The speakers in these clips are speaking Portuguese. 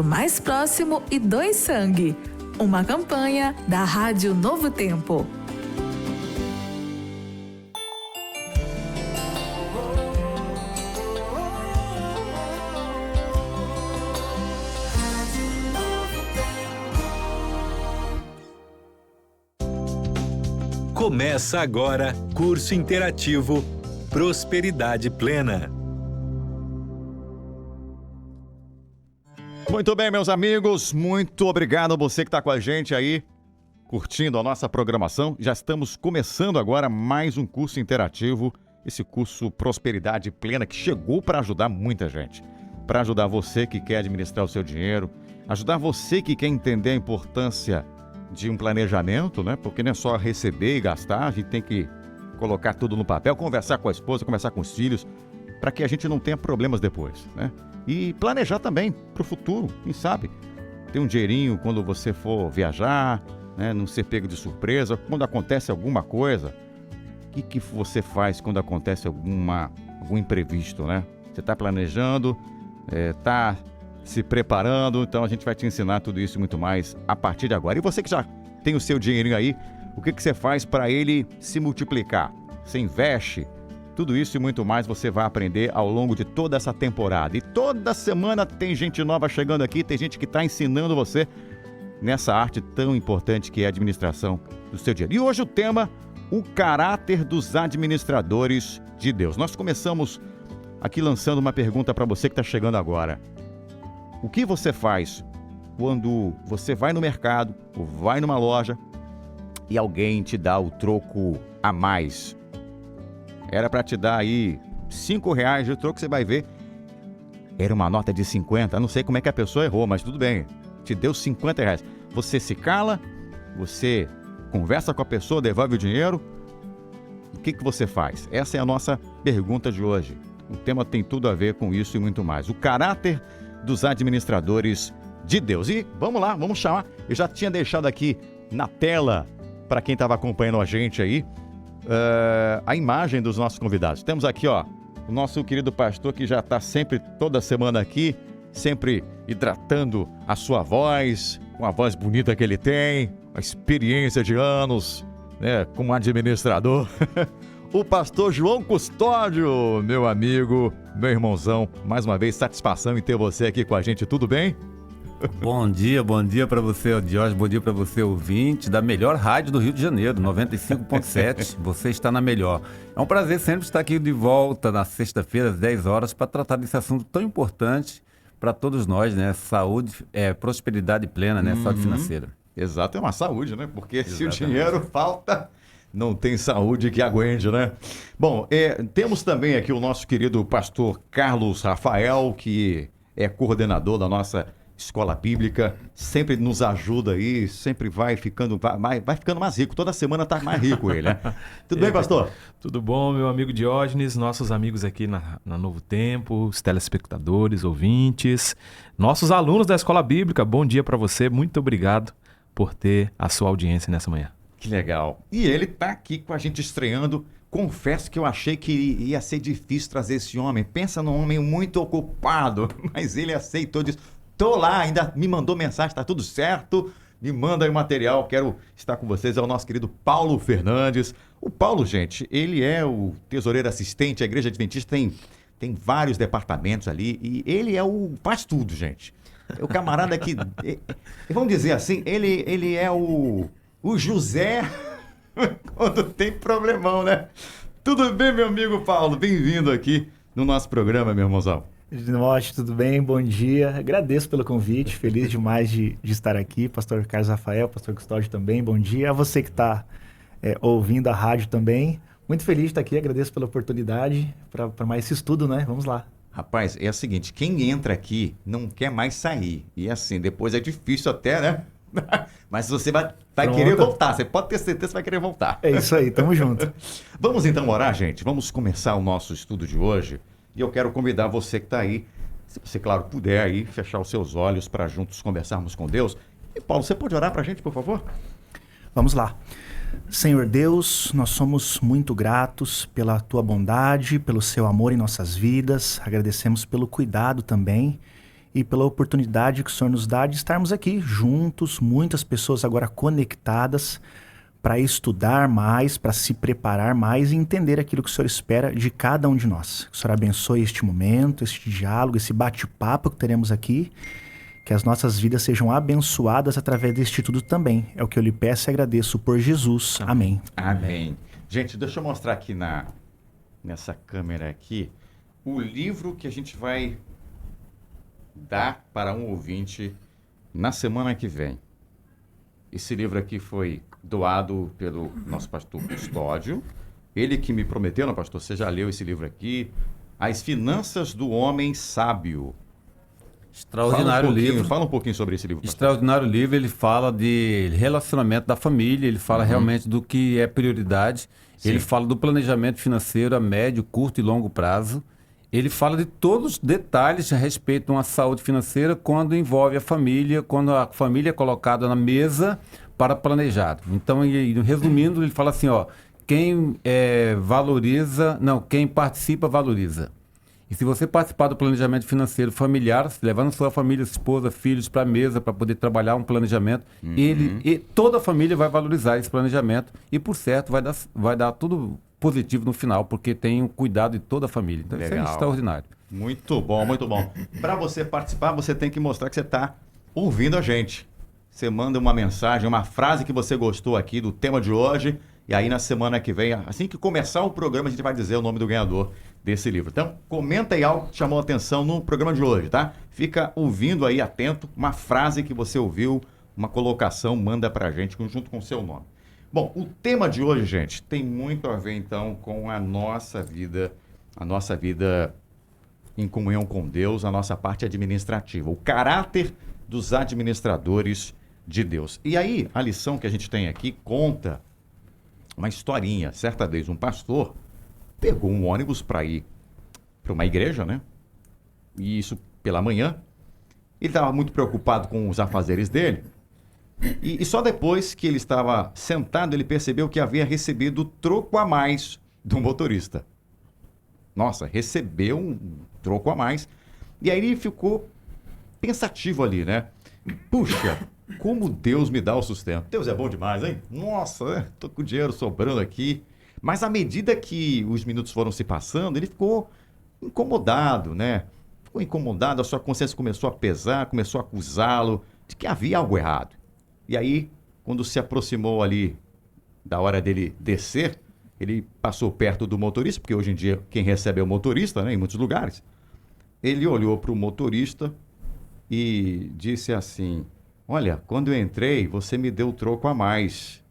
mais próximo e doe sangue. Uma campanha da Rádio Novo Tempo. Começa agora curso interativo Prosperidade Plena. Muito bem, meus amigos, muito obrigado a você que está com a gente aí, curtindo a nossa programação. Já estamos começando agora mais um curso interativo, esse curso Prosperidade Plena, que chegou para ajudar muita gente. Para ajudar você que quer administrar o seu dinheiro, ajudar você que quer entender a importância de um planejamento, né? Porque não é só receber e gastar, a gente tem que colocar tudo no papel, conversar com a esposa, conversar com os filhos, para que a gente não tenha problemas depois, né? E planejar também para o futuro, quem sabe? Ter um dinheirinho quando você for viajar, né? Não ser pego de surpresa. Quando acontece alguma coisa, o que você faz quando acontece algum imprevisto, né? Você está planejando, está se preparando, então a gente vai te ensinar tudo isso e muito mais a partir de agora. E você que já tem o seu dinheirinho aí, o que você faz para ele se multiplicar? Você investe? Tudo isso e muito mais você vai aprender ao longo de toda essa temporada. E toda semana tem gente nova chegando aqui, tem gente que está ensinando você nessa arte tão importante que é a administração do seu dinheiro. E hoje o tema, o caráter dos administradores de Deus. Nós começamos aqui lançando uma pergunta para você que está chegando agora. O que você faz quando você vai no mercado ou vai numa loja e alguém te dá o troco a mais? Era para te dar aí R$5 de troco, você vai ver. Era uma nota de 50. Não sei como é que a pessoa errou, mas tudo bem. Te deu R$50. Você se cala, você conversa com a pessoa, devolve o dinheiro. O que você faz? Essa é a nossa pergunta de hoje. O tema tem tudo a ver com isso e muito mais. O caráter dos administradores de Deus. E vamos lá, vamos chamar. Eu já tinha deixado aqui na tela, para quem estava acompanhando a gente aí, a imagem dos nossos convidados. Temos aqui, ó, o nosso querido pastor que já está sempre, toda semana aqui, sempre hidratando a sua voz, com a voz bonita que ele tem, a experiência de anos, né, como administrador. O pastor João Custódio, meu amigo, meu irmãozão, mais uma vez, satisfação em ter você aqui com a gente, tudo bem? Bom dia para você, Diógenes, bom dia para você, ouvinte da melhor rádio do Rio de Janeiro, 95.7, você está na melhor. É um prazer sempre estar aqui de volta na sexta-feira, às 10 horas, para tratar desse assunto tão importante para todos nós, né? Saúde, prosperidade plena, né? Saúde financeira. Exato, é uma saúde, né? Porque exatamente. Se o dinheiro falta, não tem saúde que aguente, né? Bom, temos também aqui o nosso querido pastor Carlos Rafael, que é coordenador da nossa Escola Bíblica, sempre nos ajuda aí, sempre vai ficando mais rico. Toda semana tá mais rico ele, né? Tudo bem, pastor? Tudo bom, meu amigo Diógenes, nossos amigos aqui na Novo Tempo, os telespectadores, ouvintes, nossos alunos da Escola Bíblica, bom dia para você, muito obrigado por ter a sua audiência nessa manhã. Que legal. E ele tá aqui com a gente estreando. Confesso que eu achei que ia ser difícil trazer esse homem. Pensa num homem muito ocupado, mas ele aceitou disso. Tô lá, ainda me mandou mensagem, tá tudo certo, me manda aí o material, quero estar com vocês, é o nosso querido Paulo Fernandes. O Paulo, gente, ele é o tesoureiro assistente, a Igreja Adventista tem vários departamentos ali, e ele faz tudo, gente. O camarada que, vamos dizer assim, ele é o José quando tem problemão, né? Tudo bem, meu amigo Paulo? Bem-vindo aqui no nosso programa, meu irmãozão. Nossa, tudo bem? Bom dia. Agradeço pelo convite, feliz demais de estar aqui. Pastor Carlos Rafael, pastor Custódio também, bom dia. A você que está ouvindo a rádio também, muito feliz de estar aqui, agradeço pela oportunidade para mais esse estudo, né? Vamos lá. Rapaz, é o seguinte, quem entra aqui não quer mais sair. E assim, depois é difícil até, né? Mas você vai querer voltar, você pode ter certeza que você vai querer voltar. É isso aí, tamo junto. Vamos então orar, gente? Vamos começar o nosso estudo de hoje. E eu quero convidar você que está aí, se você, claro, puder aí, fechar os seus olhos para juntos conversarmos com Deus. E Paulo, você pode orar para a gente, por favor? Vamos lá. Senhor Deus, nós somos muito gratos pela Tua bondade, pelo Seu amor em nossas vidas. Agradecemos pelo cuidado também e pela oportunidade que o Senhor nos dá de estarmos aqui juntos, muitas pessoas agora conectadas para estudar mais, para se preparar mais e entender aquilo que o Senhor espera de cada um de nós. Que o Senhor abençoe este momento, este diálogo, esse bate-papo que teremos aqui, que as nossas vidas sejam abençoadas através deste tudo também. É o que eu lhe peço e agradeço por Jesus. Amém. Amém. Gente, deixa eu mostrar aqui nessa câmera aqui o livro que a gente vai dar para um ouvinte na semana que vem. Esse livro aqui foi doado pelo nosso pastor Custódio. Ele que me prometeu, não, pastor? Você já leu esse livro aqui? As Finanças do Homem Sábio. Extraordinário livro. Fala um pouquinho sobre esse livro, pastor. Extraordinário livro, ele fala de relacionamento da família, ele fala realmente do que é prioridade, Sim. ele fala do planejamento financeiro a médio, curto e longo prazo, ele fala de todos os detalhes a respeito de uma saúde financeira quando envolve a família, quando a família é colocada na mesa para planejar. Então, resumindo, ele fala assim, ó, quem participa, valoriza. E se você participar do planejamento financeiro familiar, levando sua família, esposa, filhos para a mesa para poder trabalhar um planejamento, toda a família vai valorizar esse planejamento e, por certo, vai dar tudo positivo no final, porque tem o cuidado de toda a família. Então, isso é extraordinário. Muito bom, muito bom. Para você participar, você tem que mostrar que você está ouvindo a gente. Você manda uma mensagem, uma frase que você gostou aqui do tema de hoje, e aí na semana que vem, assim que começar o programa, a gente vai dizer o nome do ganhador desse livro. Então, comenta aí algo que chamou a atenção no programa de hoje, tá? Fica ouvindo aí, atento, uma frase que você ouviu, uma colocação, manda pra gente junto com o seu nome. Bom, o tema de hoje, gente, tem muito a ver, então, com a nossa vida em comunhão com Deus, a nossa parte administrativa, o caráter dos administradores de Deus. E aí, a lição que a gente tem aqui conta uma historinha. Certa vez, um pastor pegou um ônibus para ir para uma igreja, né? E isso pela manhã. Ele estava muito preocupado com os afazeres dele. E só depois que ele estava sentado, ele percebeu que havia recebido troco a mais do motorista. Nossa, recebeu um troco a mais. E aí ele ficou pensativo ali, né? Puxa, como Deus me dá o sustento. Deus é bom demais, hein? Nossa, tô com dinheiro sobrando aqui. Mas à medida que os minutos foram se passando, ele ficou incomodado, né? Ficou incomodado, a sua consciência começou a pesar, começou a acusá-lo de que havia algo errado. E aí, quando se aproximou ali da hora dele descer, ele passou perto do motorista, porque hoje em dia quem recebe é o motorista, né, em muitos lugares. Ele olhou para o motorista e disse assim: olha, quando eu entrei, você me deu troco a mais,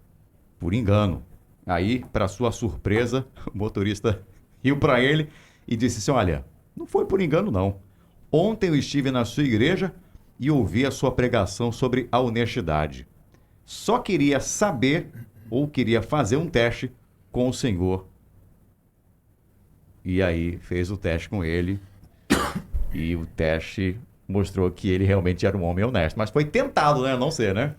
por engano. Aí, para sua surpresa, o motorista riu para ele e disse assim: olha, não foi por engano não. Ontem eu estive na sua igreja e ouvi a sua pregação sobre a honestidade. Só queria saber ou queria fazer um teste com o Senhor. E aí fez o teste com ele e o teste mostrou que ele realmente era um homem honesto. Mas foi tentado, né? Não ser, né?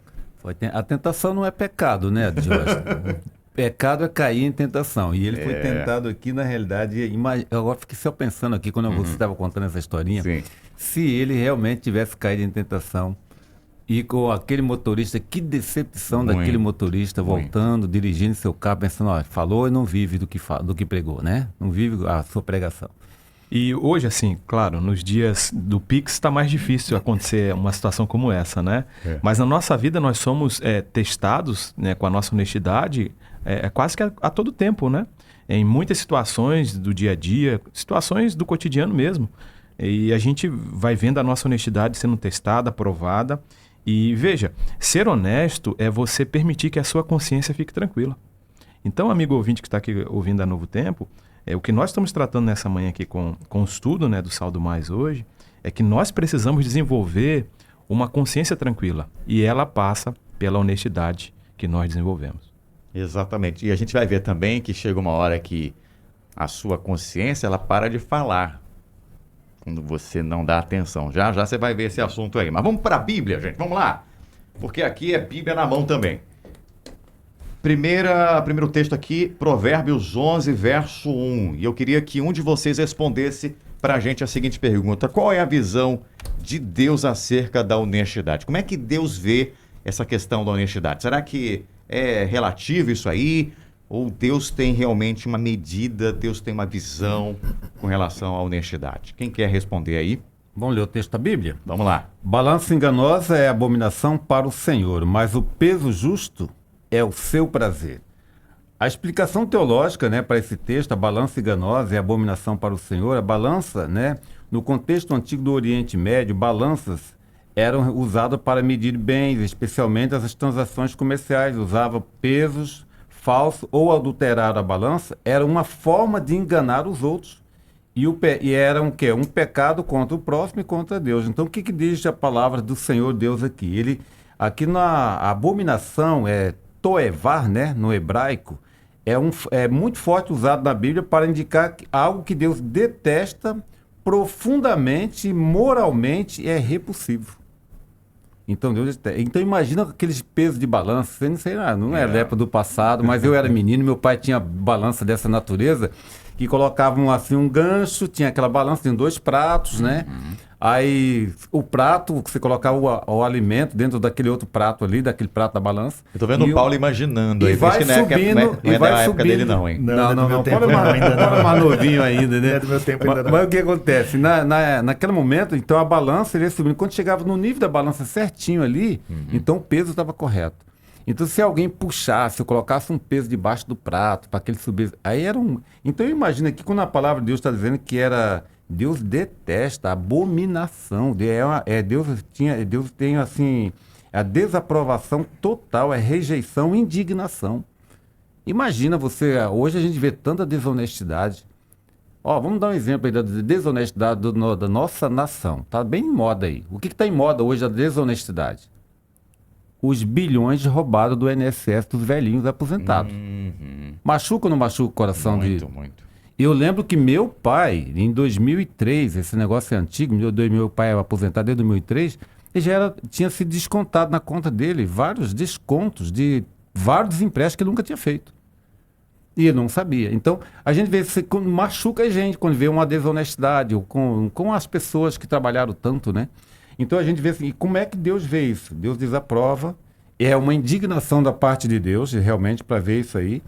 A tentação não é pecado, né, Jorge? Pecado é cair em tentação. E ele foi tentado aqui, na realidade. Eu agora fiquei só pensando aqui, quando você estava contando essa historinha, Sim. Se ele realmente tivesse caído em tentação e com aquele motorista, que decepção daquele motorista voltando, dirigindo seu carro, pensando, ó, falou e não vive do que pregou, né? Não vive a sua pregação. E hoje, assim, claro, nos dias do Pix está mais difícil acontecer uma situação como essa, né? Mas na nossa vida nós somos testados, né, com a nossa honestidade quase que a todo tempo, né? Em muitas situações do dia a dia, situações do cotidiano mesmo. E a gente vai vendo a nossa honestidade sendo testada, aprovada. E veja, ser honesto é você permitir que a sua consciência fique tranquila. Então, amigo ouvinte que está aqui ouvindo a Novo Tempo, o que nós estamos tratando nessa manhã aqui com o estudo, né, do Saldo Mais hoje, é que nós precisamos desenvolver uma consciência tranquila. E ela passa pela honestidade que nós desenvolvemos. Exatamente. E a gente vai ver também que chega uma hora que a sua consciência ela para de falar quando você não dá atenção. Já já você vai ver esse assunto aí. Mas vamos para a Bíblia, gente. Vamos lá. Porque aqui é Bíblia na mão também. Primeiro texto aqui, Provérbios 11, verso 1. E eu queria que um de vocês respondesse para a gente a seguinte pergunta: qual é a visão de Deus acerca da honestidade? Como é que Deus vê essa questão da honestidade? Será que é relativo isso aí? Ou Deus tem realmente uma medida, Deus tem uma visão com relação à honestidade? Quem quer responder aí? Vamos ler o texto da Bíblia? Vamos lá. Balança enganosa é abominação para o Senhor, mas o peso justo é o seu prazer. A explicação teológica, né, para esse texto, a balança enganosa é abominação para o Senhor. A balança, né, no contexto antigo do Oriente Médio, balanças eram usadas para medir bens, especialmente as transações comerciais. Usava pesos falsos ou adulterar a balança. Era uma forma de enganar os outros. E era um quê? Um pecado contra o próximo e contra Deus. Então, o que diz a palavra do Senhor Deus aqui? Aqui na abominação, toevar, né, no hebraico, é muito forte usado na Bíblia para indicar algo que Deus detesta profundamente, moralmente, é repulsivo. Então, então imagina aqueles pesos de balança. Não é época do passado, mas eu era menino, meu pai tinha balança dessa natureza, que colocavam assim um gancho, tinha aquela balança, tem 2 pratos, né? Aí o prato, você colocava o alimento dentro daquele outro prato ali, daquele prato da balança. Eu tô vendo o Paulo imaginando aí. Vai subindo, não é da época dele não, hein? Não. Paulo é mais novinho ainda, né? Não é do meu tempo ainda não. Mas o que acontece? Naquele momento, então a balança ele ia subindo. Quando chegava no nível da balança certinho ali, então o peso estava correto. Então, se alguém puxasse, ou colocasse um peso debaixo do prato para que ele subisse, aí era um... Então, imagina que quando a palavra de Deus está dizendo que era... Deus detesta a abominação. Deus tem, assim, a desaprovação total, a rejeição, indignação. Imagina você... Hoje a gente vê tanta desonestidade. Vamos dar um exemplo aí da desonestidade da nossa nação. Está bem em moda aí. O que está em moda hoje é a desonestidade? Os bilhões roubados do INSS dos velhinhos aposentados. Machuca ou não machuca o coração muito, de... Muito. Eu lembro que meu pai, em 2003, esse negócio é antigo, meu pai é aposentado desde 2003, ele tinha sido descontado na conta dele vários descontos de vários empréstimos que ele nunca tinha feito. E ele não sabia. Então, a gente vê, machuca a gente quando vê uma desonestidade com as pessoas que trabalharam tanto, né? Então a gente vê assim, como é que Deus vê isso? Deus desaprova, é uma indignação da parte de Deus, realmente, para ver isso aí.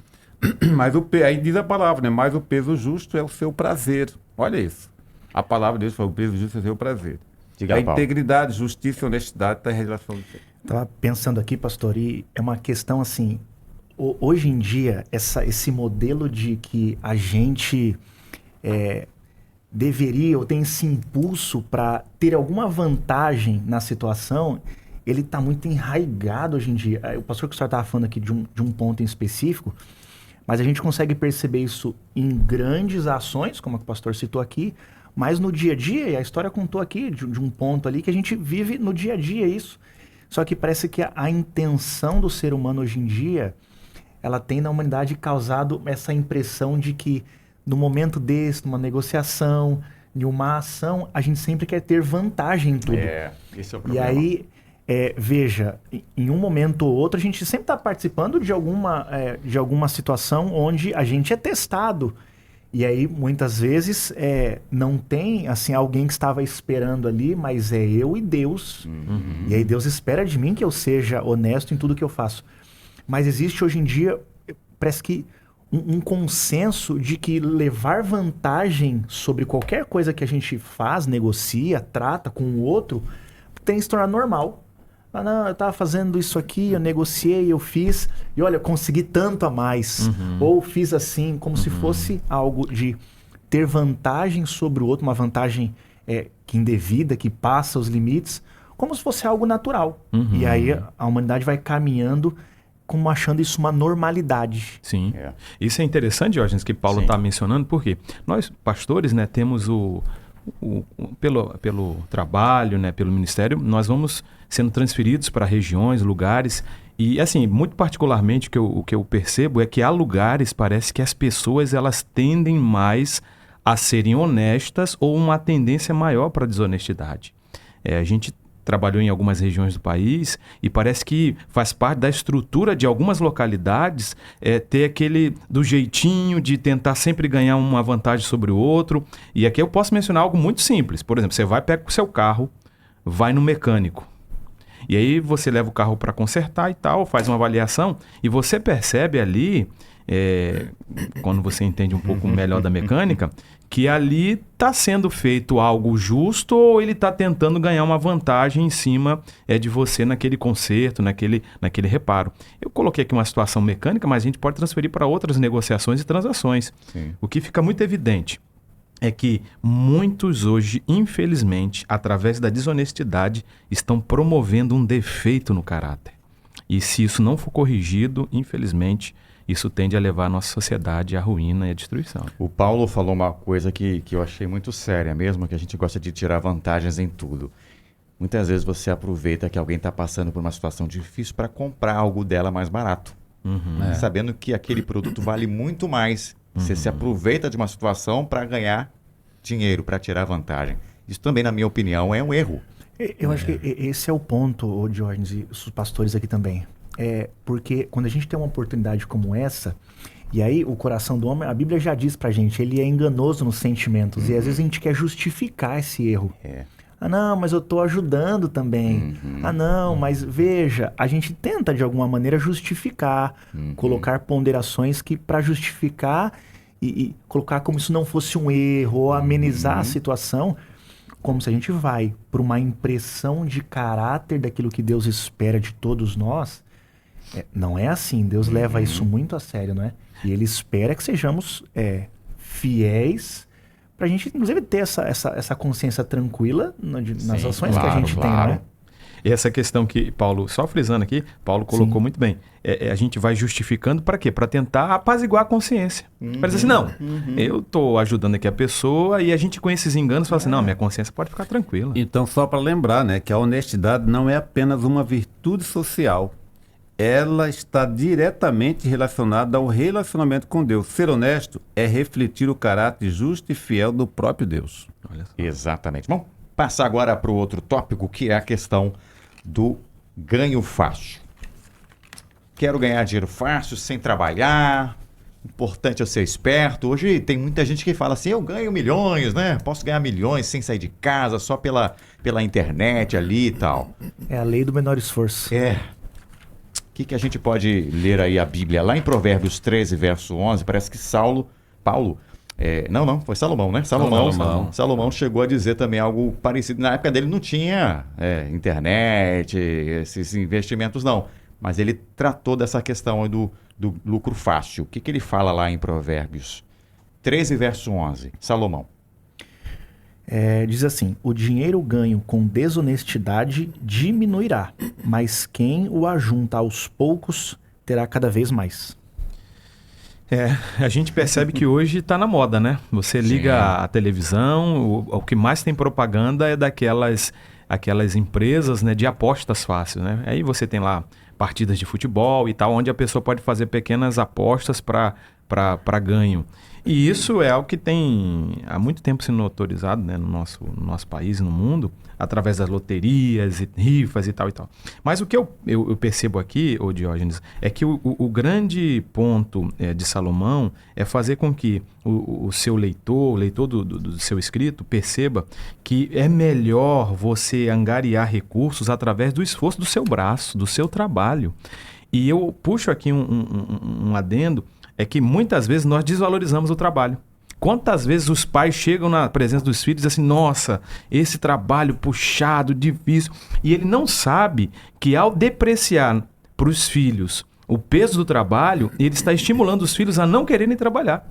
Mas aí diz a palavra, né? Mas o peso justo é o seu prazer. Olha isso. A palavra de Deus fala, o peso justo é o seu prazer. Diga, a Paulo. Integridade, justiça e honestidade está em relação a isso. Estava pensando aqui, pastor, e é uma questão assim, hoje em dia, esse modelo de que a gente deveria ou tem esse impulso para ter alguma vantagem na situação, ele está muito enraigado hoje em dia. O pastor que o senhor estava falando aqui de um ponto em específico, mas a gente consegue perceber isso em grandes ações, como o pastor citou aqui, mas no dia a dia, e a história contou aqui de um ponto ali que a gente vive no dia a dia isso. Só que parece que a intenção do ser humano hoje em dia, ela tem na humanidade causado essa impressão de que no momento desse, numa negociação, em uma ação, a gente sempre quer ter vantagem em tudo. Esse é o E problema. aí, veja, em um momento ou outro, a gente sempre está participando de alguma situação onde a gente é testado. E aí, muitas vezes, não tem assim, alguém que estava esperando ali, mas é eu e Deus. E aí Deus espera de mim que eu seja honesto em tudo que eu faço. Mas existe hoje em dia, parece que um consenso de que levar vantagem sobre qualquer coisa que a gente faz, negocia, trata com o outro, tem que se tornar normal. Não, eu estava fazendo isso aqui, eu negociei, eu fiz, e olha, eu consegui tanto a mais. Ou fiz assim, como se fosse algo de ter vantagem sobre o outro, uma vantagem que indevida, que passa os limites, como se fosse algo natural. E aí a humanidade vai caminhando como achando isso uma normalidade. Sim. Isso é interessante, Diógenes, que Paulo está mencionando, porque nós, pastores, né, temos pelo trabalho, né, pelo ministério, nós vamos sendo transferidos para regiões, lugares, e assim, muito particularmente o que eu percebo é que há lugares, parece que as pessoas elas tendem mais a serem honestas ou uma tendência maior para a desonestidade. A gente trabalhou em algumas regiões do país e parece que faz parte da estrutura de algumas localidades ter aquele do jeitinho de tentar sempre ganhar uma vantagem sobre o outro. E aqui eu posso mencionar algo muito simples. Por exemplo, você pega o seu carro, vai no mecânico. E aí você leva o carro para consertar e tal, faz uma avaliação e você percebe ali, quando você entende um pouco melhor da mecânica, que ali está sendo feito algo justo ou ele está tentando ganhar uma vantagem em cima de você naquele conserto, naquele reparo. Eu coloquei aqui uma situação mecânica, mas a gente pode transferir para outras negociações e transações. Sim. O que fica muito evidente é que muitos hoje, infelizmente, através da desonestidade, estão promovendo um defeito no caráter. E se isso não for corrigido, infelizmente, isso tende a levar a nossa sociedade à ruína e à destruição. O Paulo falou uma coisa que eu achei muito séria mesmo, que a gente gosta de tirar vantagens em tudo. Muitas vezes você aproveita que alguém está passando por uma situação difícil para comprar algo dela mais barato, sabendo que aquele produto vale muito mais. Você se aproveita de uma situação para ganhar dinheiro, para tirar vantagem. Isso também, na minha opinião, é um erro. Eu acho que esse é o ponto, Diógenes, e os pastores aqui também. Porque quando a gente tem uma oportunidade como essa, e aí o coração do homem, a Bíblia já diz pra gente, ele é enganoso nos sentimentos, e às vezes a gente quer justificar esse erro. Ah, não, mas eu tô ajudando também. Ah, não, mas veja, a gente tenta de alguma maneira justificar, colocar ponderações que para justificar e colocar como se não fosse um erro, ou amenizar a situação, como se a gente vai para uma impressão de caráter daquilo que Deus espera de todos nós. Não é assim, Deus leva isso muito a sério, não é? E Ele espera que sejamos fiéis, para a gente, inclusive, ter essa consciência tranquila nas ações que a gente tem, né? E essa questão que Paulo, só frisando aqui, Paulo colocou muito bem. A gente vai justificando para quê? Para tentar apaziguar a consciência. Para dizer assim, não, eu estou ajudando aqui a pessoa e a gente com esses enganos fala assim, não, minha consciência pode ficar tranquila. Então, só para lembrar, né, que a honestidade não é apenas uma virtude social. Ela está diretamente relacionada ao relacionamento com Deus. Ser honesto é refletir o caráter justo e fiel do próprio Deus. Olha só. Exatamente. Vamos passar agora para o outro tópico, que é a questão do ganho fácil. Quero ganhar dinheiro fácil, sem trabalhar. Importante eu ser esperto. Hoje tem muita gente que fala assim, eu ganho milhões, né? Posso ganhar milhões sem sair de casa, só pela internet ali e tal. É a lei do menor esforço. O que a gente pode ler aí a Bíblia? Lá em Provérbios 13, verso 11, parece que Paulo, foi Salomão, né? Salomão chegou a dizer também algo parecido. Na época dele não tinha internet, esses investimentos não. Mas ele tratou dessa questão do lucro fácil. O que ele fala lá em Provérbios 13, verso 11? Salomão. Diz assim, o dinheiro ganho com desonestidade diminuirá, mas quem o ajunta aos poucos terá cada vez mais. A gente percebe que hoje está na moda, né? Você liga a televisão, o que mais tem propaganda é aquelas empresas, né, de apostas fáceis, né? Aí você tem lá partidas de futebol e tal, onde a pessoa pode fazer pequenas apostas para ganho. E isso é algo que tem há muito tempo sendo autorizado, né, no nosso país e no mundo, através das loterias e rifas e tal e tal. Mas o que eu percebo aqui, Diógenes, é que o grande ponto de Salomão é fazer com que o seu leitor, o leitor do seu escrito, perceba que é melhor você angariar recursos através do esforço do seu braço, do seu trabalho. E eu puxo aqui um adendo, é que muitas vezes nós desvalorizamos o trabalho. Quantas vezes os pais chegam na presença dos filhos e dizem assim, nossa, esse trabalho puxado, difícil. E ele não sabe que ao depreciar para os filhos o peso do trabalho, ele está estimulando os filhos a não quererem trabalhar.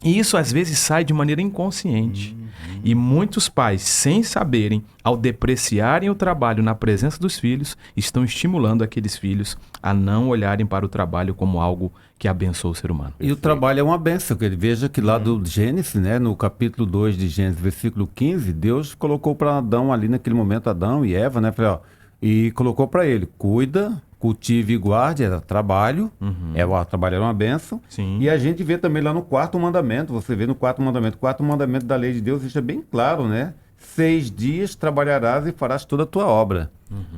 E isso às vezes sai de maneira inconsciente. E muitos pais, sem saberem, ao depreciarem o trabalho na presença dos filhos, estão estimulando aqueles filhos a não olharem para o trabalho como algo que abençoa o ser humano. E o trabalho é uma bênção, que ele veja que lá do Gênesis, né, no capítulo 2 de Gênesis, versículo 15, Deus colocou para Adão ali naquele momento, Adão e Eva, né, e colocou para ele, cuida, cultive e guarde, era trabalho, o trabalho era uma bênção. Sim. E a gente vê também lá no quarto mandamento, você vê no quarto mandamento da lei de Deus, isso é bem claro, né? 6 dias trabalharás e farás toda a tua obra.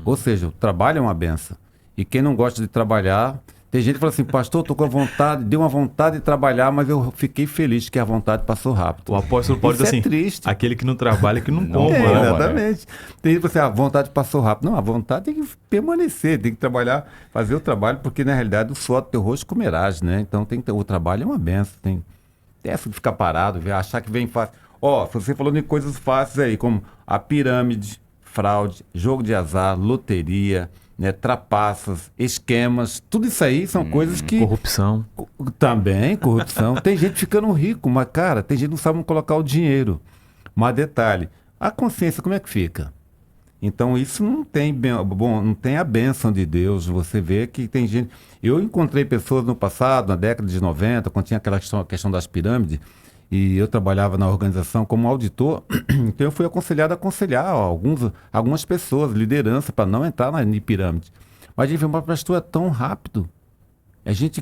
Ou seja, o trabalho é uma benção. E quem não gosta de trabalhar... Tem gente que fala assim, pastor, estou com vontade, deu uma vontade de trabalhar, mas eu fiquei feliz que a vontade passou rápido. O apóstolo Paulo diz Isso assim, é triste. aquele que não trabalha, que não Não coma. coma, né? Exatamente. Tem gente que fala assim, a vontade passou rápido. Não, a vontade tem que permanecer, tem que trabalhar, fazer o trabalho, porque na realidade o suor do teu rosto comerás, né? Então o trabalho é uma benção. Tem essa de ficar parado, achar que vem fácil. Ó, você falou de coisas fáceis aí, como a pirâmide, fraude, jogo de azar, loteria, né, trapaças, esquemas, tudo isso aí são coisas que... Corrupção. Também, corrupção. Tem gente ficando rico, mas, cara, tem gente que não sabe colocar o dinheiro. Mas detalhe, a consciência como é que fica? Então isso não tem, não tem a bênção de Deus. Você vê que tem gente... Eu encontrei pessoas no passado, na década de 90, quando tinha aquela questão das pirâmides, e eu trabalhava na organização como auditor, então eu fui aconselhado a aconselhar algumas pessoas, liderança, para não entrar na pirâmide. Mas a gente falou, pastor, é tão rápido. A gente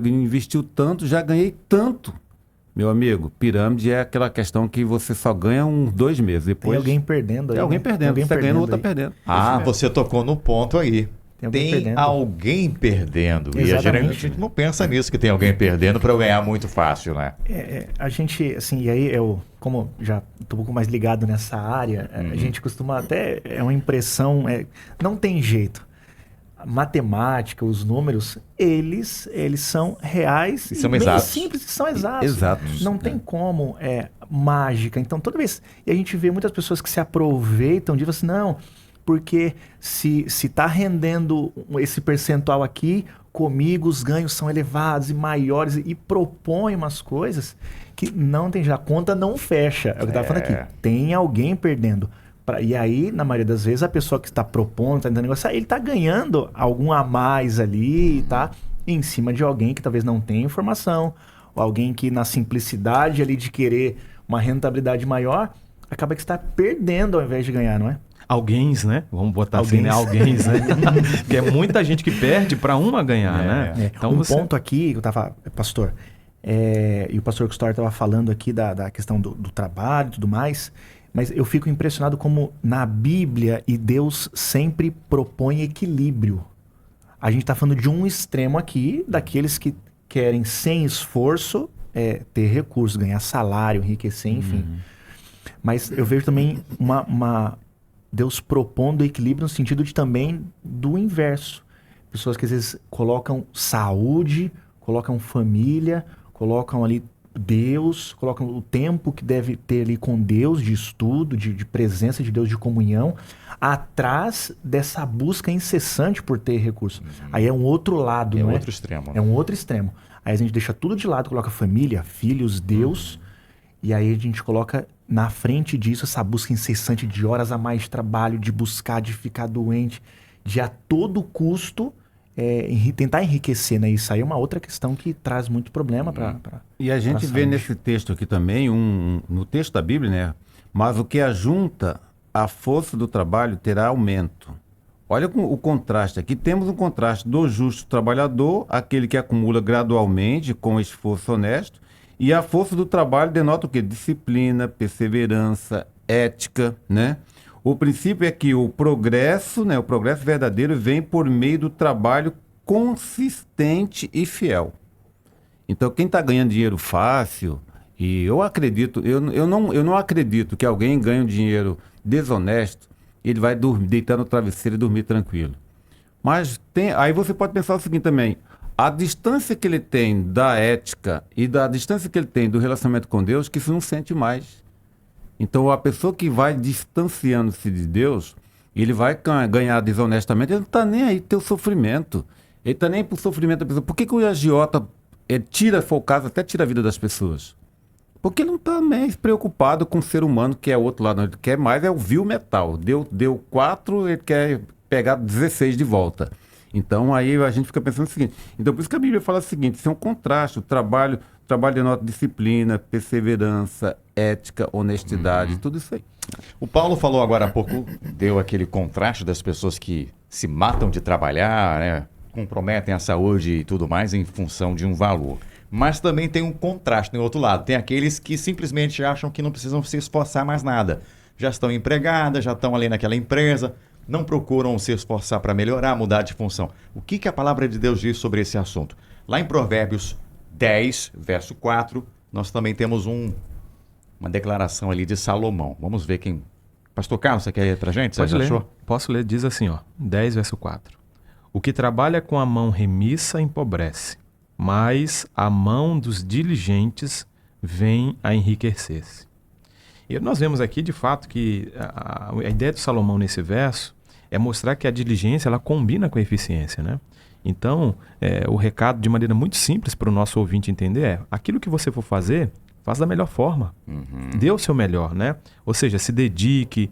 investiu tanto, já ganhei tanto. Meu amigo, pirâmide é aquela questão que você só ganha uns 2 meses. Depois, Tem alguém perdendo aí. tem alguém né? perdendo. Tem alguém Você ganhando, o outro aí. tá perdendo. Ah, você tocou no ponto aí. Tem Alguém alguém perdendo. perdendo. E Exatamente. geralmente a gente não pensa nisso, que tem alguém perdendo para eu ganhar muito fácil, né? A gente, assim, e aí eu, como já estou um pouco mais ligado nessa área, a gente costuma até, é uma impressão, não tem jeito. A matemática, os números, eles são reais E são bem exatos. simples e são exatos. Exatos. Não tem como, mágica. Então, toda vez... E a gente vê muitas pessoas que se aproveitam disso, assim, não, porque se está rendendo esse percentual aqui, comigo os ganhos são elevados e maiores, e propõe umas coisas que não tem já. A conta não fecha. É o que eu estava falando aqui. Tem alguém perdendo. E aí, na maioria das vezes, a pessoa que está propondo, está tentando negociar, ele está ganhando algum a mais ali, tá? Em cima de alguém que talvez não tenha informação, ou alguém que na simplicidade ali de querer uma rentabilidade maior, acaba que está perdendo ao invés de ganhar, não é? Alguéms, né? Vamos botar assim, né? Alguéms, né? Porque é muita gente que perde para uma ganhar, né? Então, ponto aqui, eu tava, pastor, e o pastor Custódio estava falando aqui da questão do trabalho e tudo mais, mas eu fico impressionado como na Bíblia e Deus sempre propõe equilíbrio. A gente está falando de um extremo aqui, daqueles que querem sem esforço ter recursos, ganhar salário, enriquecer, enfim. Mas eu vejo também Deus propondo equilíbrio no sentido de também do inverso. Pessoas que às vezes colocam saúde, colocam família, colocam ali Deus, colocam o tempo que deve ter ali com Deus, de estudo, de presença de Deus, de comunhão, atrás dessa busca incessante por ter recurso. Aí é um outro lado, não é? outro extremo. É um outro extremo. Aí a gente deixa tudo de lado, coloca família, filhos, Deus, e aí a gente coloca na frente disso essa busca incessante de horas a mais de trabalho, de buscar, de ficar doente, de a todo custo tentar enriquecer, né? Isso aí é uma outra questão que traz muito problema para E a gente vê nesse texto aqui também, no texto da Bíblia, né? Mas o que ajunta a força do trabalho terá aumento. Olha o contraste. Aqui temos um contraste do justo trabalhador, aquele que acumula gradualmente com esforço honesto, e a força do trabalho denota o quê? Disciplina, perseverança, ética, né? O princípio é que o progresso, né, o progresso verdadeiro vem por meio do trabalho consistente e fiel. Então, quem está ganhando dinheiro fácil, e eu acredito, eu não acredito que alguém ganhe um dinheiro desonesto, ele vai deitar no travesseiro e dormir tranquilo. Mas aí você pode pensar o seguinte também, a distância que ele tem da ética e da distância que ele tem do relacionamento com Deus, que isso não sente mais. Então, a pessoa que vai distanciando-se de Deus, ele vai ganhar desonestamente, ele não está nem aí teu sofrimento. Ele está nem para o sofrimento da pessoa. Por que o agiota tira, for o caso, até tira a vida das pessoas? Porque ele não está nem preocupado com o ser humano, que é o outro lado. Ele quer mais é o vil metal. Deu 4, ele quer pegar 16 de volta. Então, aí a gente fica pensando o seguinte. Então, por isso que a Bíblia fala o seguinte, isso é um contraste. O trabalho denota disciplina, perseverança, ética, honestidade, tudo isso aí. O Paulo falou agora há pouco, deu aquele contraste das pessoas que se matam de trabalhar, né? Comprometem a saúde e tudo mais em função de um valor. Mas também tem um contraste no outro lado. Tem aqueles que simplesmente acham que não precisam se esforçar mais nada. já estão empregadas, já estão ali naquela empresa, não procuram se esforçar para melhorar, mudar de função. O que a palavra de Deus diz sobre esse assunto? Lá em Provérbios 10, verso 4, nós também temos uma declaração ali de Salomão. Vamos ver quem... Pastor Carlos, você quer ler pra gente? Pode Você ler. achou? Posso ler, diz assim, 10, verso 4. O que trabalha com a mão remissa empobrece, mas a mão dos diligentes vem a enriquecer-se. E nós vemos aqui, de fato, que a ideia de Salomão nesse verso é mostrar que a diligência ela combina com a eficiência, né? Então, o recado, de maneira muito simples para o nosso ouvinte entender é: aquilo que você for fazer, faz da melhor forma. Dê o seu melhor, né? Ou seja, se dedique,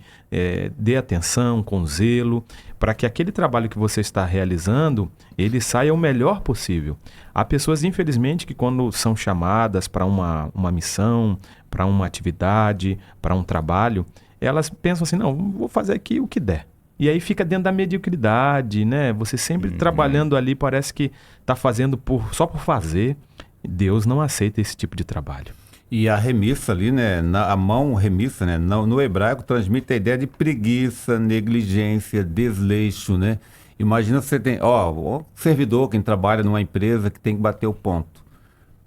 dê atenção, com zelo, para que aquele trabalho que você está realizando, ele saia o melhor possível. Há pessoas, infelizmente, que quando são chamadas para uma missão, para uma atividade, para um trabalho, elas pensam assim, não, vou fazer aqui o que der. E aí fica dentro da mediocridade, né? Você sempre trabalhando ali, parece que está fazendo só por fazer. Deus não aceita esse tipo de trabalho. E a remissa ali, né? A mão remissa, né? No hebraico transmite a ideia de preguiça, negligência, desleixo, né? Imagina você tem, o servidor, quem trabalha numa empresa que tem que bater o ponto.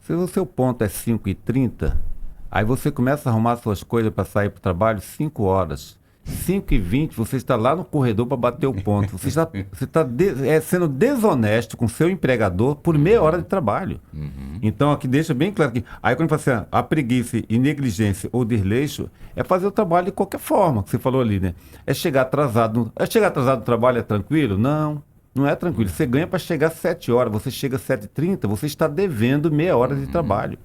Se o seu ponto é 5h30, aí você começa a arrumar suas coisas para sair para o trabalho 5 horas. 5h20, você está lá no corredor para bater o ponto. Você está sendo desonesto com seu empregador por meia hora de trabalho. Então, aqui deixa bem claro que... Aí, quando fala assim, a preguiça e negligência ou desleixo é fazer o trabalho de qualquer forma, que você falou ali, né? É chegar atrasado. Chegar atrasado no trabalho é tranquilo? Não é tranquilo. Você ganha para chegar às 7 horas, você chega às 7h30, você está devendo meia hora de trabalho.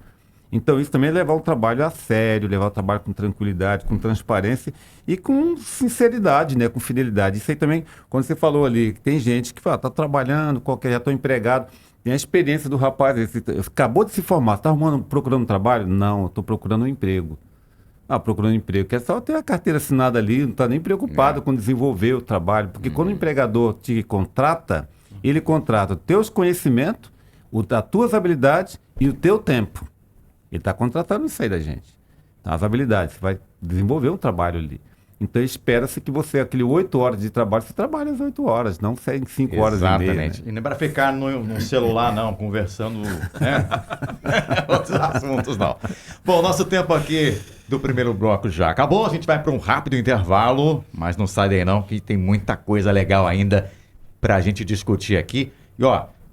Então, isso também é levar o trabalho a sério, levar o trabalho com tranquilidade, com transparência e com sinceridade, né? Com fidelidade. Isso aí também, quando você falou ali, tem gente que fala, está trabalhando, já estou empregado. Tem a experiência do rapaz, acabou de se formar, está procurando trabalho? Não, estou procurando um emprego. Procurando um emprego, quer só ter a carteira assinada ali, não está nem preocupado com desenvolver o trabalho. Porque quando o empregador te contrata, ele contrata os teus conhecimentos, as tuas habilidades e o teu tempo. Ele está contratando isso aí da gente. As habilidades, você vai desenvolver um trabalho ali. Então espera-se que você, aquele 8 horas de trabalho, você trabalhe as 8 horas, não 5 horas e meia. Exatamente. E não é para ficar no celular, não, conversando, né? Outros assuntos, não. Bom, nosso tempo aqui do primeiro bloco já acabou. A gente vai para um rápido intervalo, mas não sai daí não, que tem muita coisa legal ainda para a gente discutir aqui. E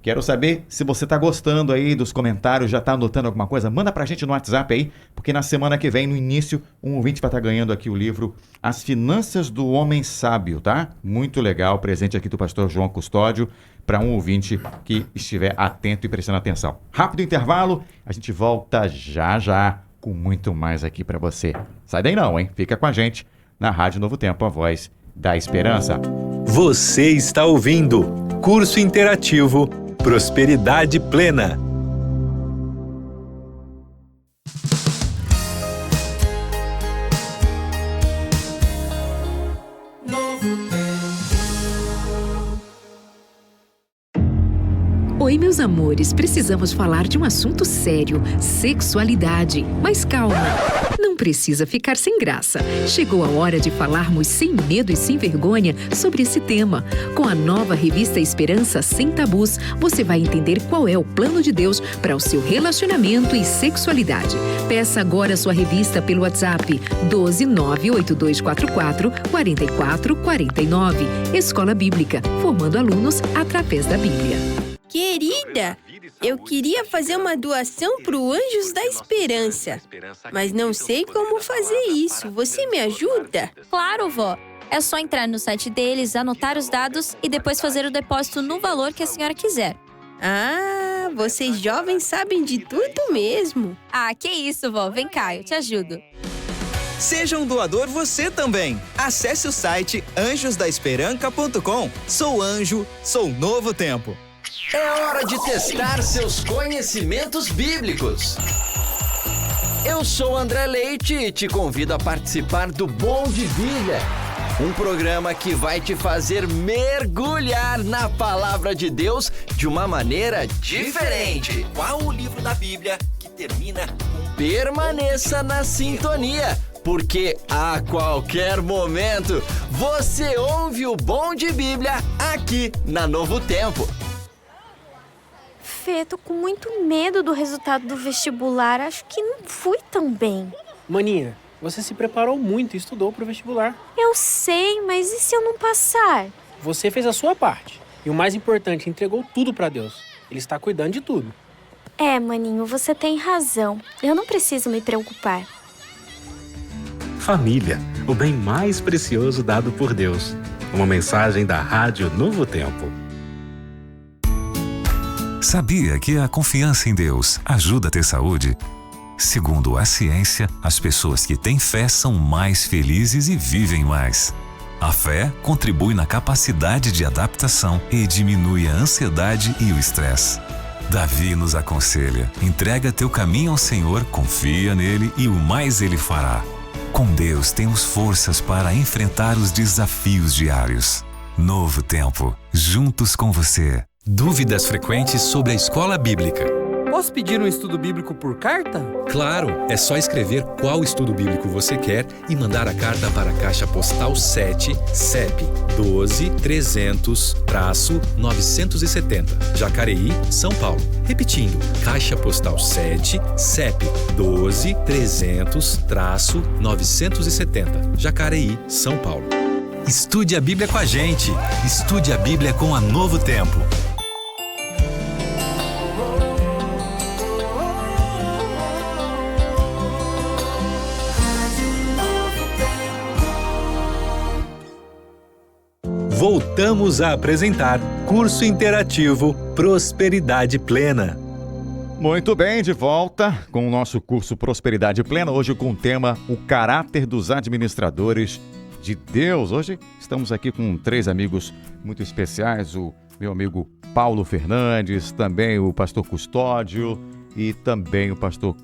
quero saber se você está gostando aí dos comentários, já está anotando alguma coisa? Manda para a gente no WhatsApp aí, porque na semana que vem, no início, um ouvinte vai estar ganhando aqui o livro As Finanças do Homem Sábio, tá? Muito legal, presente aqui do pastor João Custódio, para um ouvinte que estiver atento e prestando atenção. Rápido intervalo, a gente volta já com muito mais aqui para você. Sai daí não, hein? Fica com a gente na Rádio Novo Tempo, a voz da esperança. Você está ouvindo Curso Interativo Prosperidade Plena. Oi, meus amores, precisamos falar de um assunto sério, sexualidade. Mas calma, não precisa ficar sem graça. Chegou a hora de falarmos sem medo e sem vergonha sobre esse tema. Com a nova revista Esperança Sem Tabus, você vai entender qual é o plano de Deus para o seu relacionamento e sexualidade. Peça agora a sua revista pelo WhatsApp 12982444449. Escola Bíblica, formando alunos através da Bíblia. Querida, eu queria fazer uma doação para o Anjos da Esperança, mas não sei como fazer isso. Você me ajuda? Claro, vó. É só entrar no site deles, anotar os dados e depois fazer o depósito no valor que a senhora quiser. Ah, vocês jovens sabem de tudo mesmo. Ah, que isso, vó. Vem cá, eu te ajudo. Seja um doador você também. Acesse o site anjosdaesperanca.com. Sou anjo, sou novo tempo. É hora de testar seus conhecimentos bíblicos. Eu sou André Leite e te convido a participar do Bom de Bíblia, um programa que vai te fazer mergulhar na palavra de Deus de uma maneira diferente. Qual o livro da Bíblia que termina com... Permaneça na sintonia, Porque a qualquer momento você ouve o Bom de Bíblia aqui na Novo Tempo. Fê, tô com muito medo do resultado do vestibular. Acho que não fui tão bem. Maninha, você se preparou muito e estudou pro vestibular. Eu sei, mas e se eu não passar? Você fez a sua parte. E o mais importante, entregou tudo pra Deus. Ele está cuidando de tudo. É, maninho, você tem razão. Eu não preciso me preocupar. Família, o bem mais precioso dado por Deus. Uma mensagem da Rádio Novo Tempo. Sabia que a confiança em Deus ajuda a ter saúde? Segundo a ciência, as pessoas que têm fé são mais felizes e vivem mais. A fé contribui na capacidade de adaptação e diminui a ansiedade e o estresse. Davi nos aconselha: entrega teu caminho ao Senhor, confia nele e o mais ele fará. Com Deus temos forças para enfrentar os desafios diários. Novo Tempo, juntos com você. Dúvidas frequentes sobre a escola bíblica. Posso pedir um estudo bíblico por carta? Claro, é só escrever qual estudo bíblico você quer e mandar a carta para a Caixa Postal 7, CEP 12-300-970, Jacareí, São Paulo. Repetindo, Caixa Postal 7, CEP 12-300-970, Jacareí, São Paulo. Estude a Bíblia com a gente. Estude a Bíblia com a Novo Tempo. Voltamos a apresentar Curso Interativo Prosperidade Plena. Muito bem, de volta com o nosso curso Prosperidade Plena, hoje com o tema O Caráter dos Administradores de Deus. Hoje estamos aqui com 3 amigos muito especiais, o meu amigo Paulo Fernandes, também o pastor Custódio e também o pastor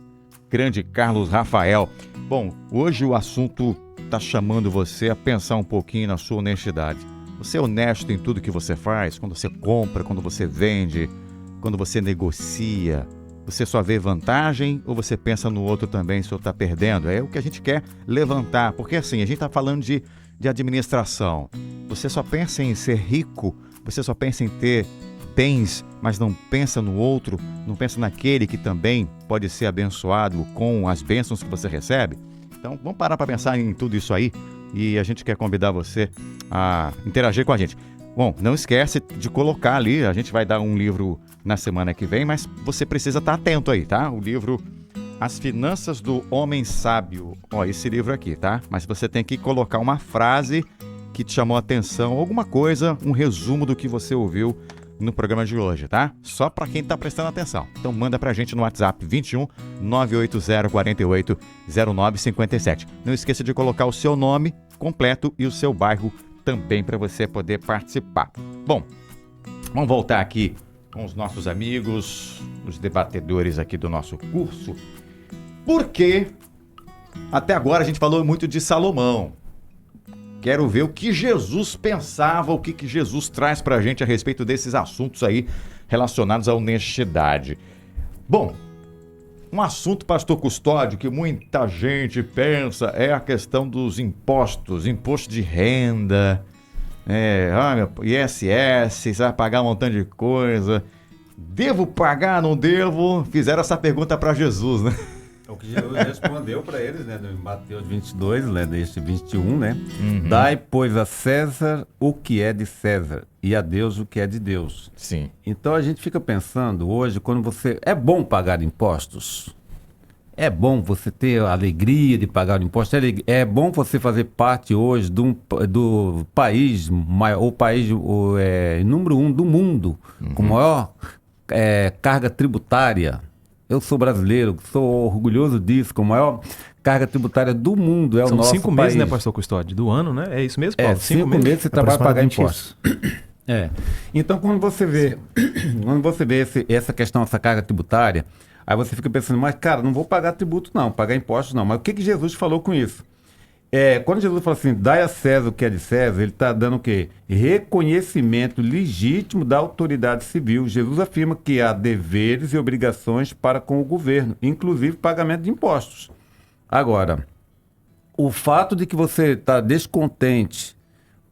grande Carlos Rafael. Bom, hoje o assunto está chamando você a pensar um pouquinho na sua honestidade. Você é honesto em tudo que você faz? Quando você compra, quando você vende, quando você negocia, você só vê vantagem ou você pensa no outro também se o outro está perdendo? É o que a gente quer levantar, porque assim, a gente está falando de administração. Você só pensa em ser rico, você só pensa em ter bens, mas não pensa no outro, não pensa naquele que também pode ser abençoado com as bênçãos que você recebe? Então, vamos parar para pensar em tudo isso aí e a gente quer convidar você a interagir com a gente. Bom, não esquece de colocar ali, a gente vai dar um livro na semana que vem, mas você precisa estar atento aí, tá? O livro As Finanças do Homem Sábio. Ó, esse livro aqui, tá? Mas você tem que colocar uma frase que te chamou a atenção, alguma coisa, um resumo do que você ouviu no programa de hoje, tá? Só para quem tá prestando atenção. Então manda pra gente no WhatsApp 21 980 48 0957. Não esqueça de colocar o seu nome completo e o seu bairro também para você poder participar. Bom, vamos voltar aqui com os nossos amigos, os debatedores aqui do nosso curso. Porque até agora a gente falou muito de Salomão. Quero ver o que Jesus pensava, o que Jesus traz pra gente a respeito desses assuntos aí relacionados à honestidade. Bom, um assunto, pastor Custódio, que muita gente pensa é a questão dos impostos, imposto de renda, ISS, você vai pagar um montão de coisa. Devo pagar, não devo? Fizeram essa pergunta para Jesus, né? É o que Jesus respondeu para eles, né? Em Mateus 22, né? Deste 21, né? Uhum. Dai, pois, a César o que é de César e a Deus o que é de Deus. Sim. Então a gente fica pensando hoje, quando você... É bom pagar impostos? É bom você ter a alegria de pagar o imposto? É bom você fazer parte hoje do país, o país número 1 do mundo, com maior carga tributária. Eu sou brasileiro, sou orgulhoso disso, com a maior carga tributária do mundo, é o nosso país. São 5 meses, né, pastor Custódio, do ano, né? É isso mesmo, Paulo? 5 meses você trabalha para pagar impostos. Então, quando você vê essa questão, essa carga tributária, aí você fica pensando, mas cara, não vou pagar tributo não, pagar impostos não. Mas o que Jesus falou com isso? Quando Jesus fala assim, dai a César o que é de César, ele está dando o quê? Reconhecimento legítimo da autoridade civil. Jesus afirma que há deveres e obrigações para com o governo, inclusive pagamento de impostos. Agora, O fato de que você está descontente